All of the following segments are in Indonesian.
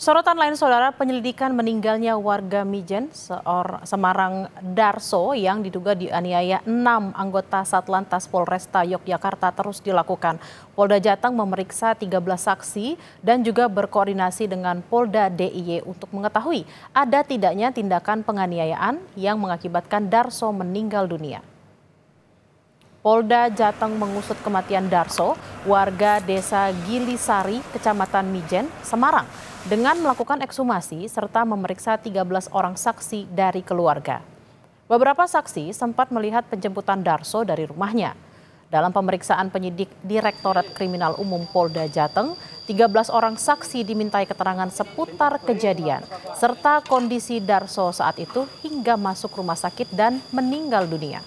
Sorotan lain saudara, penyelidikan meninggalnya warga Mijen, Semarang Darso yang diduga dianiaya 6 anggota Satlantas Polresta Yogyakarta terus dilakukan. Polda Jateng memeriksa 13 saksi dan juga berkoordinasi dengan Polda DIY untuk mengetahui ada tidaknya tindakan penganiayaan yang mengakibatkan Darso meninggal dunia. Polda Jateng mengusut kematian Darso, warga desa Gilisari, Kecamatan Mijen, Semarang, dengan melakukan ekshumasi serta memeriksa 13 orang saksi dari keluarga. Beberapa saksi sempat melihat penjemputan Darso dari rumahnya. Dalam pemeriksaan penyidik Direktorat Kriminal Umum Polda Jateng, 13 orang saksi dimintai keterangan seputar kejadian serta kondisi Darso saat itu hingga masuk rumah sakit dan meninggal dunia.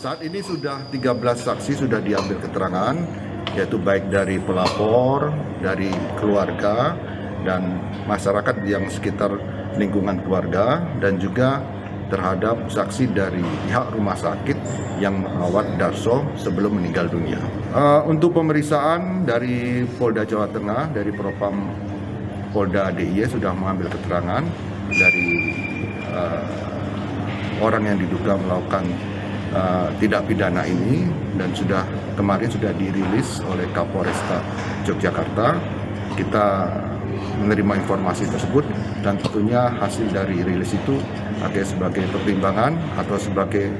Saat ini sudah 13 saksi sudah diambil keterangan, yaitu baik dari pelapor, dari keluarga, dan masyarakat yang sekitar lingkungan keluarga, dan juga terhadap saksi dari pihak rumah sakit yang merawat Darso sebelum meninggal dunia. Untuk pemeriksaan dari Polda Jawa Tengah, dari Propam Polda DIY sudah mengambil keterangan dari orang yang diduga melakukan tindak pidana ini, dan kemarin sudah dirilis oleh Kapolresta Yogyakarta. Kita menerima informasi tersebut dan tentunya hasil dari rilis itu ada sebagai pertimbangan atau sebagai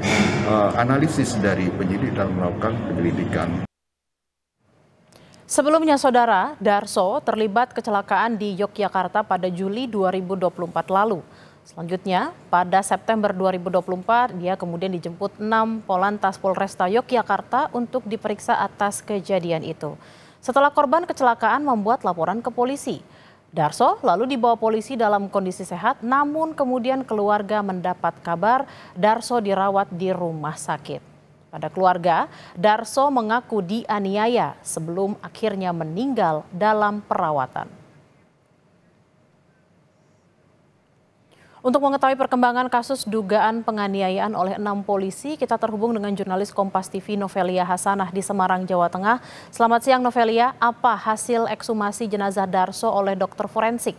analisis dari penyidik dalam melakukan penyelidikan. Sebelumnya saudara, Darso terlibat kecelakaan di Yogyakarta pada Juli 2024 lalu. Selanjutnya, pada September 2024, dia kemudian dijemput 6 Polantas Polresta Yogyakarta untuk diperiksa atas kejadian itu. Setelah korban kecelakaan membuat laporan ke polisi, Darso lalu dibawa polisi dalam kondisi sehat, namun kemudian keluarga mendapat kabar Darso dirawat di rumah sakit. Pada keluarga, Darso mengaku dianiaya sebelum akhirnya meninggal dalam perawatan. Untuk mengetahui perkembangan kasus dugaan penganiayaan oleh 6 polisi, kita terhubung dengan jurnalis Kompas TV Novelia Hasanah di Semarang, Jawa Tengah. Selamat siang Novelia, apa hasil ekshumasi jenazah Darso oleh dokter forensik?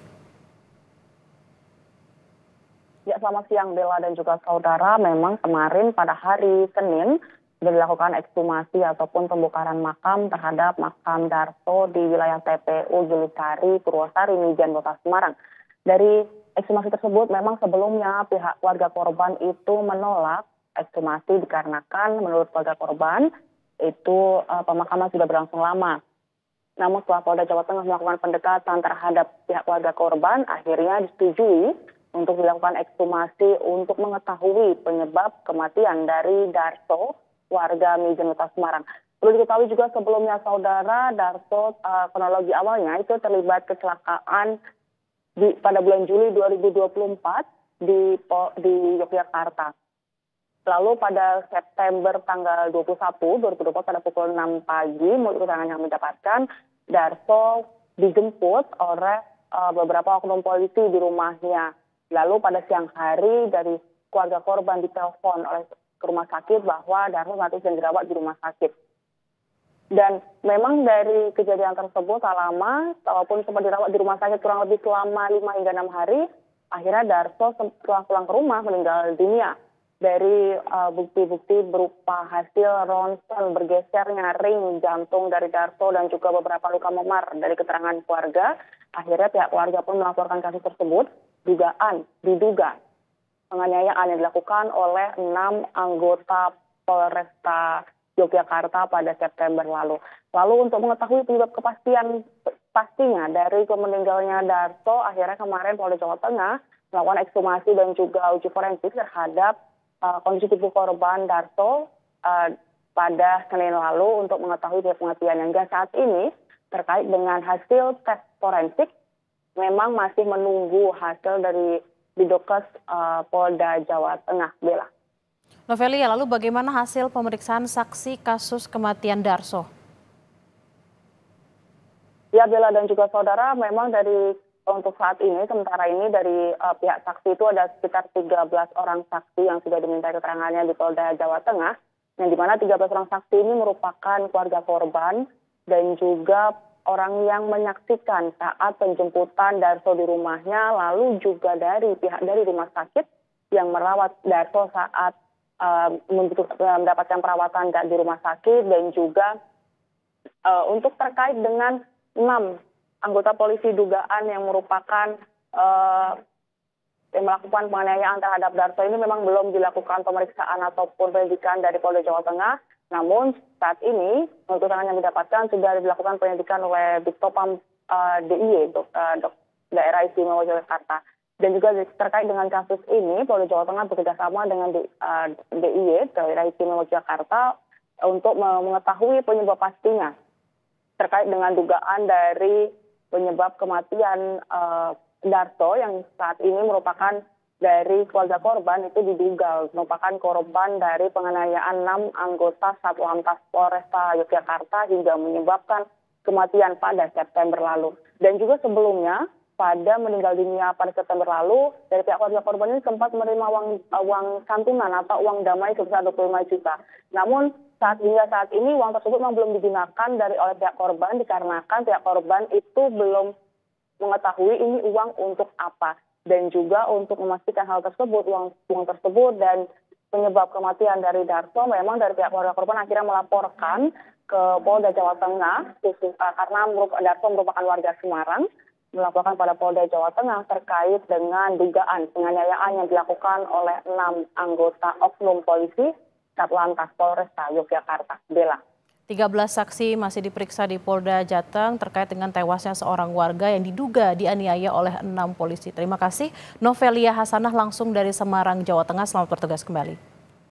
Ya, selamat siang Bella dan juga saudara. Memang kemarin pada hari Senin sudah dilakukan ekshumasi ataupun pembongkaran makam terhadap makam Darso di wilayah TPU Gilisari, Purwosari, Mijen, Kota Semarang. Dari ekshumasi tersebut memang sebelumnya pihak keluarga korban itu menolak ekshumasi dikarenakan menurut keluarga korban itu pemakaman sudah berlangsung lama. Namun setelah Polda Jawa Tengah melakukan pendekatan terhadap pihak keluarga korban, akhirnya disetujui untuk dilakukan ekshumasi untuk mengetahui penyebab kematian dari Darso, warga Mijen, Kota Semarang. Perlu diketahui juga sebelumnya saudara, Darso kronologi awalnya itu terlibat kecelakaan pada bulan Juli 2024 di Yogyakarta. Lalu pada September tanggal 21, 2024 pada pukul 6 pagi, menurut keterangan yang mendapatkan, Darso dijemput oleh beberapa oknum polisi di rumahnya. Lalu pada siang hari dari keluarga korban ditelepon oleh ke rumah sakit bahwa Darso nanti sedang dirawat di rumah sakit. Dan memang dari kejadian tersebut tak lama, walaupun sempat dirawat di rumah sakit kurang lebih selama 5 hingga 6 hari, akhirnya Darso setelah pulang ke rumah meninggal dunia. Dari bukti-bukti berupa hasil ronsen bergesernya ring jantung dari Darso dan juga beberapa luka memar dari keterangan keluarga, akhirnya pihak keluarga pun melaporkan kasus tersebut, diduga penganiayaan yang dilakukan oleh 6 anggota Polresta Yogyakarta pada September lalu. Lalu untuk mengetahui penyebab kepastian pastinya dari meninggalnya Darso, akhirnya kemarin Polda Jawa Tengah melakukan ekshumasi dan juga uji forensik terhadap kondisi tubuh korban Darso pada Senin lalu untuk mengetahui penyebab kematian. Yang saat ini terkait dengan hasil tes forensik memang masih menunggu hasil dari Bidokes Polda Jawa Tengah, Bella. Novelia, lalu bagaimana hasil pemeriksaan saksi kasus kematian Darso? Ya Bella dan juga saudara, memang untuk saat ini, sementara ini dari pihak saksi itu ada sekitar 13 orang saksi yang sudah diminta keterangannya di Polda Jawa Tengah, yang dimana 13 orang saksi ini merupakan keluarga korban dan juga orang yang menyaksikan saat penjemputan Darso di rumahnya, lalu juga dari pihak dari rumah sakit yang merawat Darso saat mendapatkan perawatan di rumah sakit, dan juga untuk terkait dengan 6 anggota polisi dugaan yang merupakan yang melakukan penganiayaan terhadap Darso ini memang belum dilakukan pemeriksaan ataupun penyidikan dari Polda Jawa Tengah. Namun saat ini keterangan yang didapatkan sudah dilakukan penyidikan oleh Bitpopam DIY Daerah Istimewa Yogyakarta. Dan juga terkait dengan kasus ini, Polda Jawa Tengah bekerjasama dengan DIY Daerah Istimewa Yogyakarta untuk mengetahui penyebab pastinya terkait dengan dugaan dari penyebab kematian Darso yang saat ini merupakan dari keluarga korban, itu diduga merupakan korban dari penganiayaan 6 anggota Satlantas Polresta Yogyakarta hingga menyebabkan kematian pada September lalu. Dan juga sebelumnya pada meninggal dunia pada September lalu, dari pihak keluarga korban ini sempat menerima uang santunan atau uang damai sebesar 25 juta. Namun hingga saat ini uang tersebut memang belum digunakan oleh pihak korban dikarenakan pihak korban itu belum mengetahui ini uang untuk apa, dan juga untuk memastikan hal tersebut, uang tersebut dan penyebab kematian dari Darso, memang dari pihak keluarga korban akhirnya melaporkan ke Polda Jawa Tengah karena Darso merupakan warga Semarang, melaporkan pada Polda Jawa Tengah terkait dengan dugaan penganiayaan yang dilakukan oleh 6 anggota oknum polisi Satlantas Polresta Yogyakarta. Bella. 13 saksi masih diperiksa di Polda Jateng terkait dengan tewasnya seorang warga yang diduga dianiaya oleh 6 polisi. Terima kasih Novelia Hasanah langsung dari Semarang, Jawa Tengah. Selamat bertugas kembali.